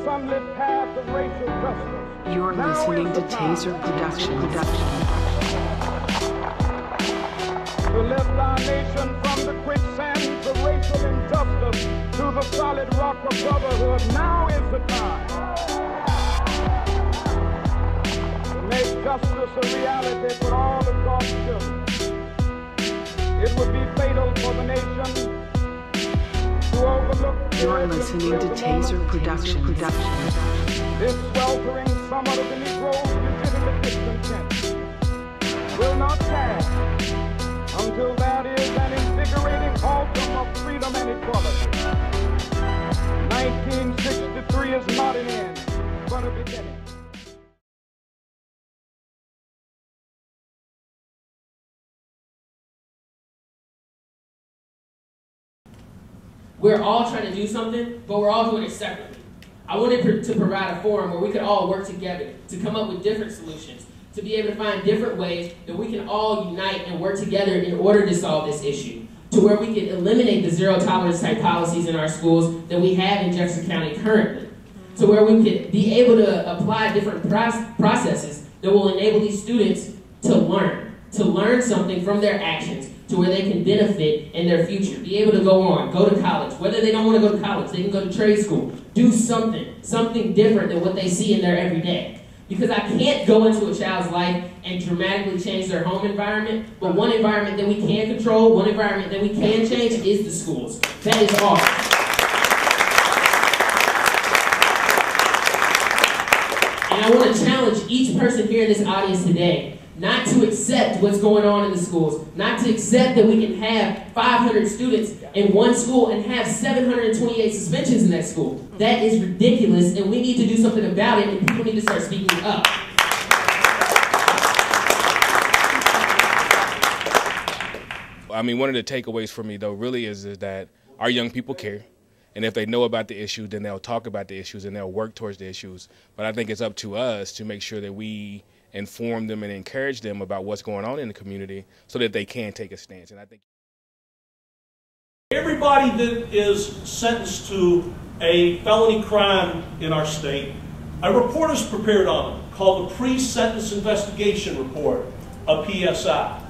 sunlit path of racial justice. You're listening to Taser Production. To lift our nation from the quicksand of racial injustice to the solid rock of brotherhood, now is the time. To make justice a reality for all of God's children. It would be fatal for the nation to overlook. You're listening to Taser Production. This sweltering summit of the Negro's legitimate discontent will not pass until that is an invigorating autumn of freedom and equality. 1963 is not an end, but a beginning. We're all trying to do something, but we're all doing it separately. I wanted to provide a forum where we could all work together to come up with different solutions, to be able to find different ways that we can all unite and work together in order to solve this issue, to where we can eliminate the zero tolerance type policies in our schools that we have in Jefferson County currently, to where we could be able to apply different processes that will enable these students to learn something from their actions, to where they can benefit in their future, be able to go to college. Whether they don't want to go to college, they can go to trade school, do something different than what they see in their everyday. Because I can't go into a child's life and dramatically change their home environment, but one environment that we can control, one environment that we can change is the schools. That is all. And I want to challenge each person here in this audience today not to accept what's going on in the schools, not to accept that we can have 500 students in one school and have 728 suspensions in that school. That is ridiculous, and we need to do something about it, and people need to start speaking up. I mean, one of the takeaways for me, though, really is that our young people care. And if they know about the issue, then they'll talk about the issues and they'll work towards the issues. But I think it's up to us to make sure that we inform them and encourage them about what's going on in the community so that they can take a stance. And I think everybody that is sentenced to a felony crime in our state, a report is prepared on them called the Pre-Sentence Investigation Report, a PSI.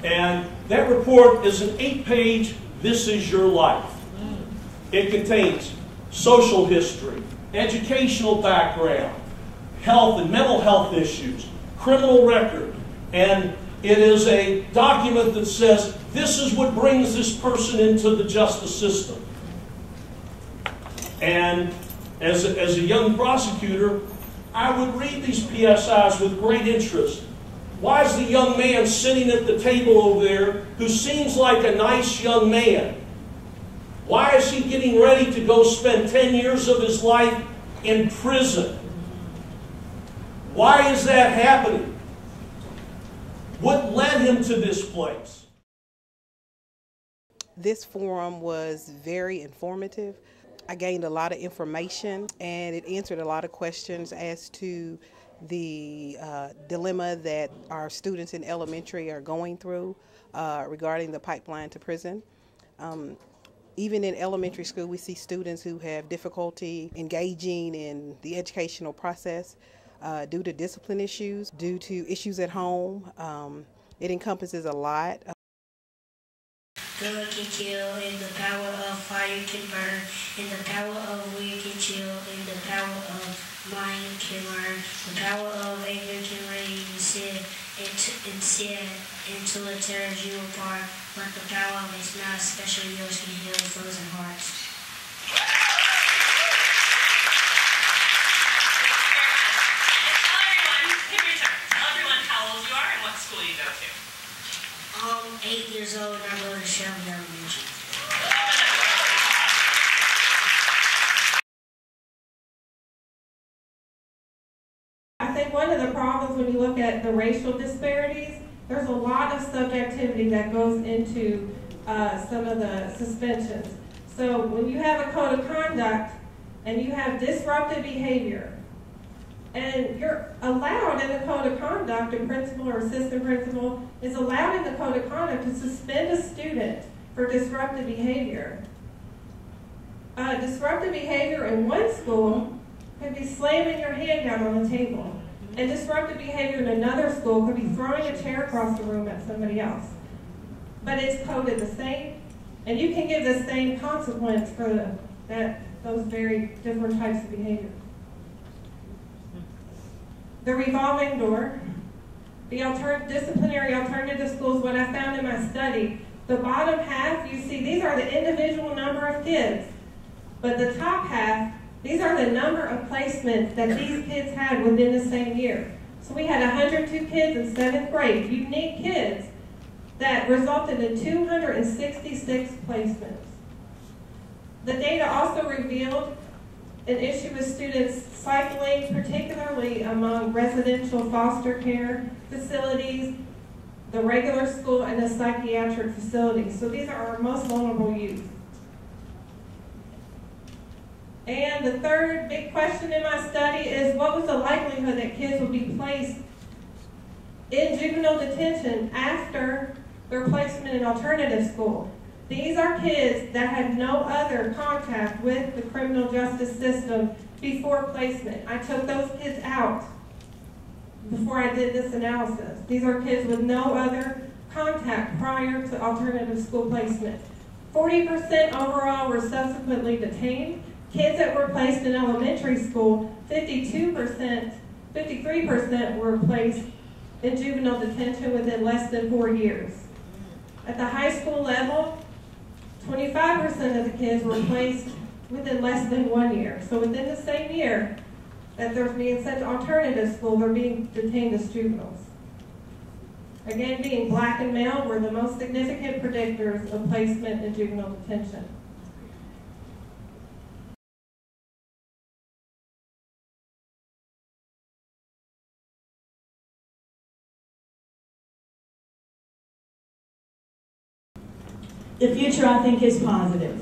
And that report is an 8-page, this is your life. It contains social history, educational background, health and mental health issues, criminal record, and it is a document that says this is what brings this person into the justice system. And as a young prosecutor, I would read these PSIs with great interest. Why is the young man sitting at the table over there who seems like a nice young man? Why is he getting ready to go spend 10 years of his life in prison? Why is that happening? What led him to this place? This forum was very informative. I gained a lot of information and it answered a lot of questions as to the dilemma that our students in elementary are going through regarding the pipeline to prison. Even in elementary school, we see students who have difficulty engaging in the educational process due to discipline issues, due to issues at home. It encompasses a lot. Blood can kill, and the power of fire can burn, and the power of wind can chill, and the power of mind can learn. The power of anger can raise and set until it tears you apart. But the power of its not especially yours can heal frozen hearts. Tell everyone how old you are and what school you go to. I'm 8 years old and I go to Shelby Elementary. I think one of the problems when you look at the racial disparities, there's a lot of subjectivity that goes into some of the suspensions. So when you have a code of conduct and you have disruptive behavior, and you're allowed in the code of conduct, a principal or assistant principal is allowed in the code of conduct to suspend a student for disruptive behavior. Disruptive behavior in one school could be slamming your hand down on the table. And disruptive behavior in another school could be throwing a chair across the room at somebody else. But it's coded the same, and you can give the same consequence for those very different types of behavior. The revolving door, the disciplinary alternative schools, what I found in my study, the bottom half, you see, these are the individual number of kids. But the top half, these are the number of placements that these kids had within the same year. So we had 102 kids in 7th grade, unique kids, that resulted in 266 placements. The data also revealed an issue with students cycling, particularly among residential foster care facilities, the regular school, and the psychiatric facilities. So these are our most vulnerable youth. And the third big question in my study is, what was the likelihood that kids would be placed in juvenile detention after their placement in alternative school? These are kids that had no other contact with the criminal justice system before placement. I took those kids out before I did this analysis. These are kids with no other contact prior to alternative school placement. 40% overall were subsequently detained. Kids that were placed in elementary school, 53% were placed in juvenile detention within less than 4 years. At the high school level, 25% of the kids were placed within less than 1 year. So within the same year that they're being sent to alternative school, they're being detained as juveniles. Again, being black and male were the most significant predictors of placement in juvenile detention. The future, I think, is positive.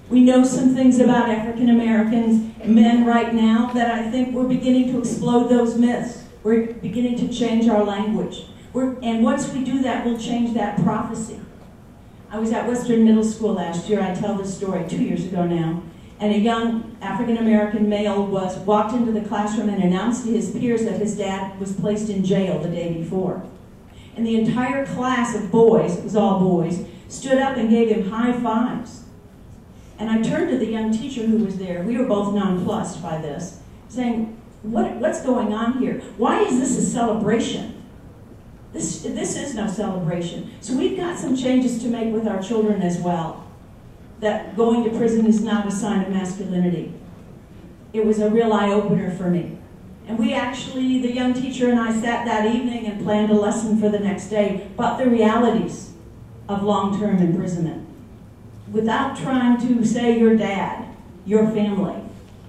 We know some things about African Americans, men right now, that I think we're beginning to explode those myths. We're beginning to change our language. And once we do that, we'll change that prophecy. I was at Western Middle School last year. I tell this story 2 years ago now. And a young African American male walked into the classroom and announced to his peers that his dad was placed in jail the day before. And the entire class of boys, it was all boys, stood up and gave him high fives. And I turned to the young teacher who was there. We were both nonplussed by this, saying, what's going on here? Why is this a celebration? This is no celebration. So we've got some changes to make with our children as well. That going to prison is not a sign of masculinity. It was a real eye-opener for me. And we actually, the young teacher and I sat that evening and planned a lesson for the next day about the realities of long-term imprisonment, without trying to say your dad, your family.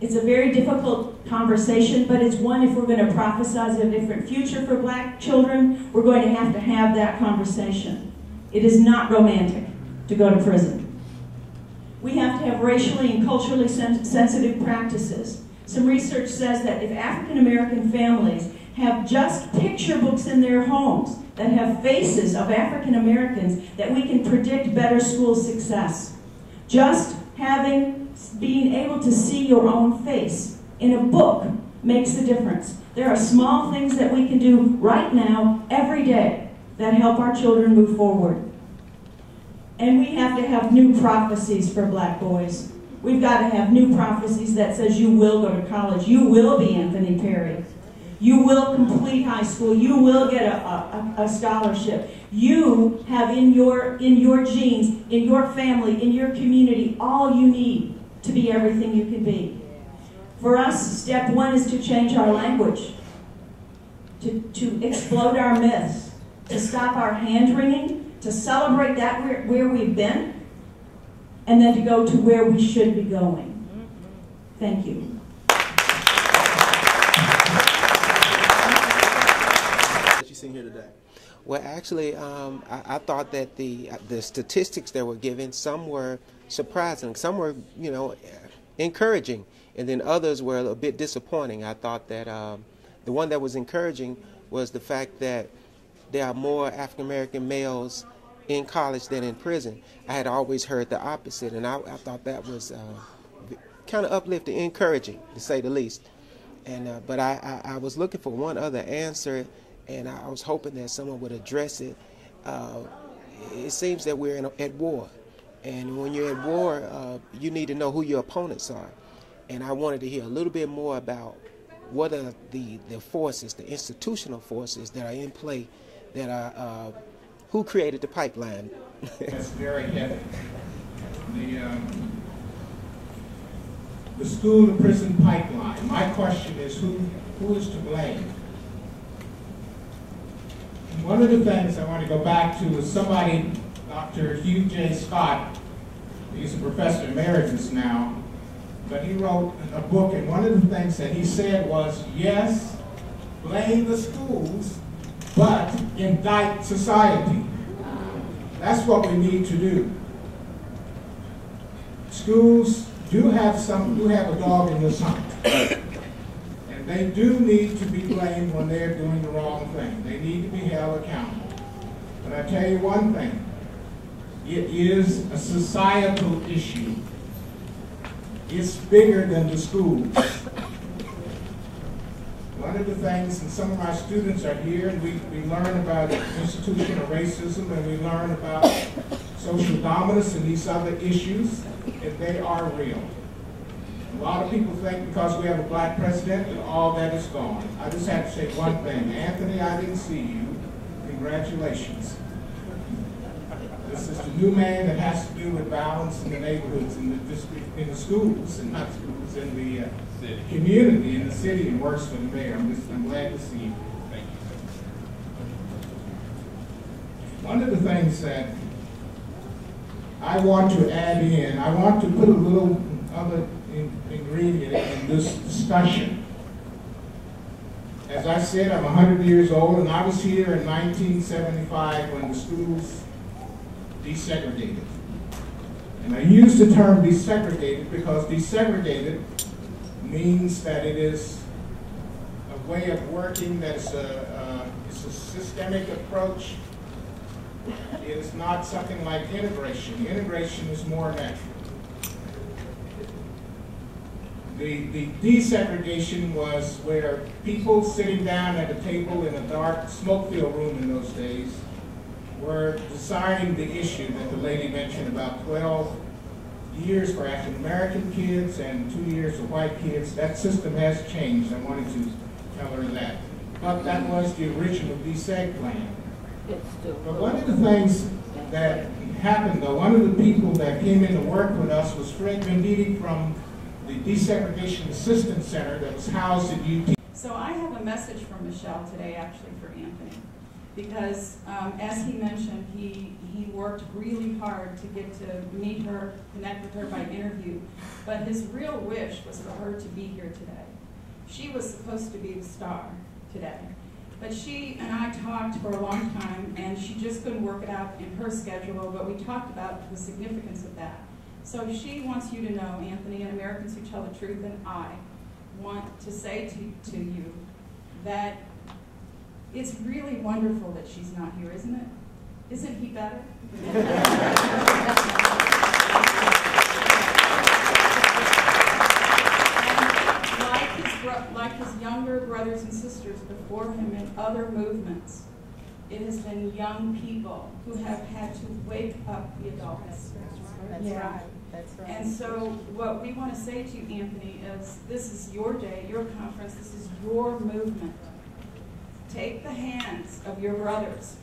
It's a very difficult conversation, but it's one, if we're going to prophesize a different future for black children, we're going to have that conversation. It is not romantic to go to prison. We have to have racially and culturally sensitive practices. Some research says that if African American families have just picture books in their homes that have faces of African Americans, that we can predict better school success. Just being able to see your own face in a book makes a difference. There are small things that we can do right now, every day, that help our children move forward. And we have to have new prophecies for black boys. We've got to have new prophecies that says you will go to college, you will be Anthony Perry. You will complete high school. You will get a scholarship. You have in your genes, in your family, in your community, all you need to be everything you can be. For us, step one is to change our language, to explode our myths, to stop our hand-wringing, to celebrate that where we've been, and then to go to where we should be going. Thank you. Seen here today? Well, actually, I thought that the statistics that were given, some were surprising, some were, encouraging, and then others were a bit disappointing. I thought that the one that was encouraging was the fact that there are more African American males in college than in prison. I had always heard the opposite, and I thought that was kind of uplifting, encouraging, to say the least. And but I was looking for one other answer, and I was hoping that someone would address it. It seems that we're at war, and when you're at war, you need to know who your opponents are. And I wanted to hear a little bit more about what are the forces, the institutional forces that are in play, that are who created the pipeline. That's very heavy. The school-to-prison pipeline. My question is, who is to blame? One of the things I want to go back to is somebody, Dr. Hugh J. Scott, he's a professor emeritus now, but he wrote a book, and one of the things that he said was, yes, blame the schools, but indict society. That's what we need to do. Schools do have a dog in this hunt. And they do need to be blamed when they're doing the wrong thing. They need to be held accountable. But I tell you one thing, it is a societal issue. It's bigger than the schools. One of the things, and some of our students are here, and we learn about institutional racism, and we learn about social dominance and these other issues, and they are real. A lot of people think because we have a black president that all that is gone. I just have to say one thing. Anthony, I didn't see you. Congratulations. This is the new man that has to do with violence in the neighborhoods, in the district, in the schools, and not schools, in the community, in the city, and works for the mayor. I'm glad to see you. Thank you. One of the things that I want to add in, I want to put a little other ingredient in this discussion. As I said, I'm 100 years old, and I was here in 1975 when the schools desegregated. And I use the term desegregated because desegregated means that it is a way of working that's it's a systemic approach. It is not something like integration. Integration is more natural. The desegregation was where people sitting down at a table in a dark smoke-filled room in those days were deciding the issue that the lady mentioned about 12 years for African American kids and 2 years for white kids. That system has changed. I wanted to tell her that. But that was the original deseg plan. But one of the things that happened, though, one of the people that came in to work with us was Fred Venditti from the Desegregation Assistance Center that was housed at UT. So I have a message from Michelle today, actually, for Anthony, because as he mentioned, he worked really hard to get to meet her, connect with her by interview, but his real wish was for her to be here today. She was supposed to be the star today, but she and I talked for a long time, and she just couldn't work it out in her schedule, but we talked about the significance of that. So she wants you to know, Anthony, and Americans Who Tell the Truth, and I want to say to you that it's really wonderful that she's not here, isn't it? Isn't he better? And like his younger brothers and sisters before him in other movements, it has been young people who have had to wake up the adults. That's right. That's right. And so what we want to say to you, Anthony, is this is your day, your conference, this is your movement. Take the hands of your brothers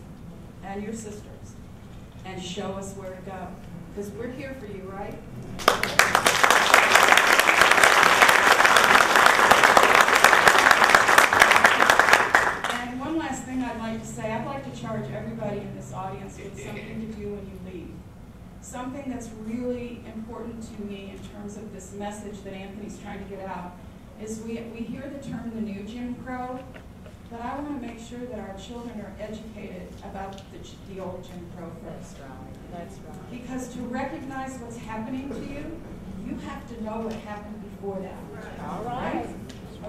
and your sisters and show us where to go. Because we're here for you, right? And one last thing I'd like to say, I'd like to charge everybody in this audience with something to do when you leave. Something that's really important to me in terms of this message that Anthony's trying to get out is we hear the term the new Jim Crow, but I want to make sure that our children are educated about the old Jim Crow first. That's right. Because to recognize what's happening to you, you have to know what happened before that. All right.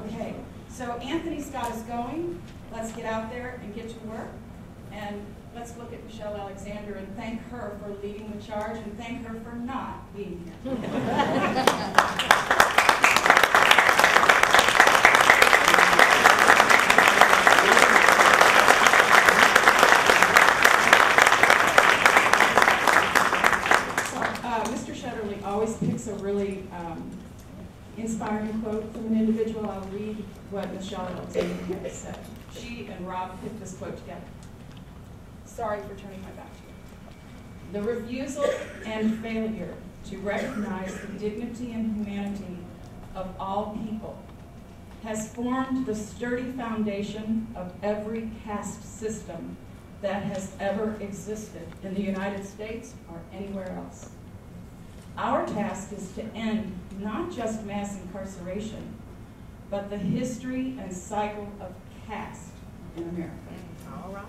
Okay, so Anthony's got us going. Let's get out there and get to work. And let's look at Michelle Alexander and thank her for leading the charge and thank her for not being here. what Michelle Alexander had said. She and Rob put this quote together. Sorry for turning my back to you. The refusal and failure to recognize the dignity and humanity of all people has formed the sturdy foundation of every caste system that has ever existed in the United States or anywhere else. Our task is to end not just mass incarceration, but the history and cycle of caste in America. All right.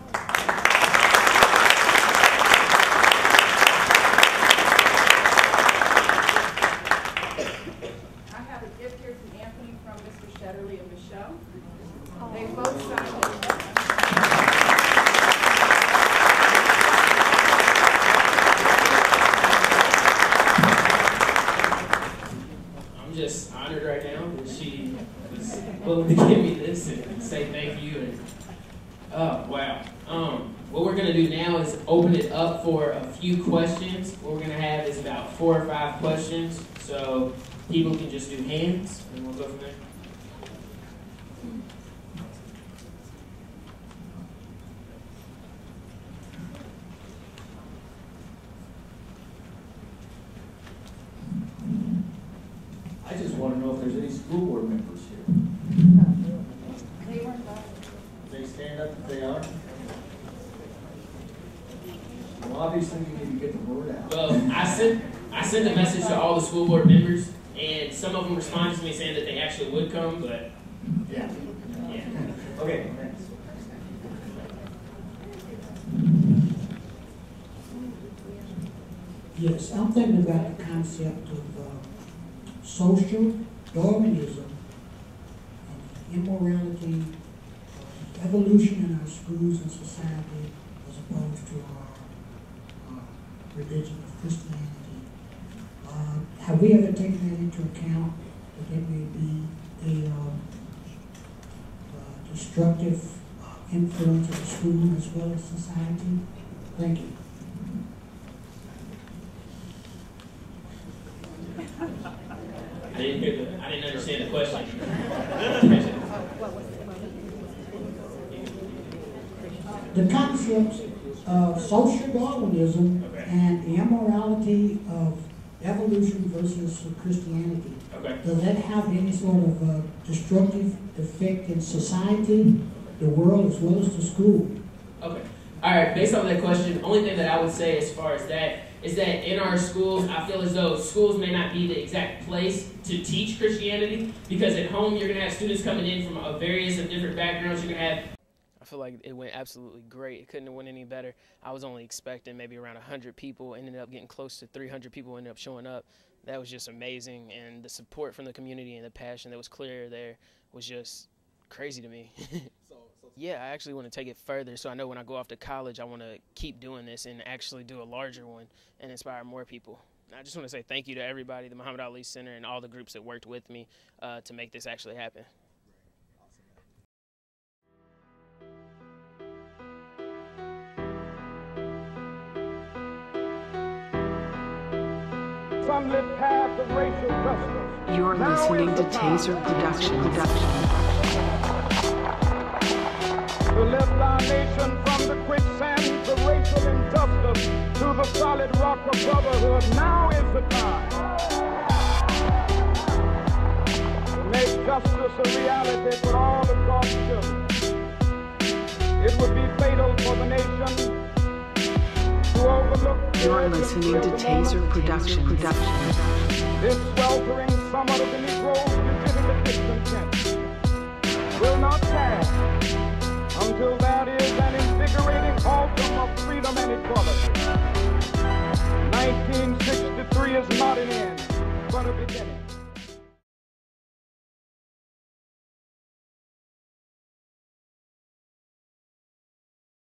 Shetterly and Michelle. They both signed it. I'm just honored right now that she was willing to give me this and say thank you. And oh wow. What we're gonna do now is open it up for a few questions. What we're gonna have is about 4 or 5 questions, so people can just do hands, and we'll go from there. I just want to know if there's any school board members here. They stand up if they are. Well, obviously you need to get the word out. Well, I sent a message to all the school board members, and some of them responded to me saying that they actually would come, but yeah. Okay, thanks. Yes, I'm thinking about the concept of social Darwinism and immorality, evolution in our schools and society as opposed to our religion of Christianity. Have we ever taken that into account, that there may be a destructive influence of the school as well as society? Thank you. I didn't understand the question. The concepts of social Darwinism and the immorality of evolution versus Christianity. Okay. Does that have any sort of destructive effect in society, the world, as well as the school? Okay. All right. Based on that question, the only thing that I would say as far as that is that in our schools, I feel as though schools may not be the exact place to teach Christianity, because at home you're going to have students coming in from various of different backgrounds. You're going to have. I feel like it went absolutely great. It couldn't have went any better. I was only expecting maybe around 100 people. Ended up getting close to 300 people ended up showing up. That was just amazing, and the support from the community and the passion that was clear there was just crazy to me. Yeah, I actually want to take it further, so I know when I go off to college, I want to keep doing this and actually do a larger one and inspire more people. I just want to say thank you to everybody, the Muhammad Ali Center, and all the groups that worked with me to make this actually happen. Sunlit path of racial justice. You're listening to Taser Production. To lift our nation from the quicksand of racial injustice to the solid rock of brotherhood. Now is the time to make justice a reality for all of God's children. It would be fatal for the nation to overlook. You're listening to Taser Production. This sweltering summit of the Negro's legitimate discontent will not pass until that is an invigorating autumn of freedom and equality. 1963 is not an end, but a beginning.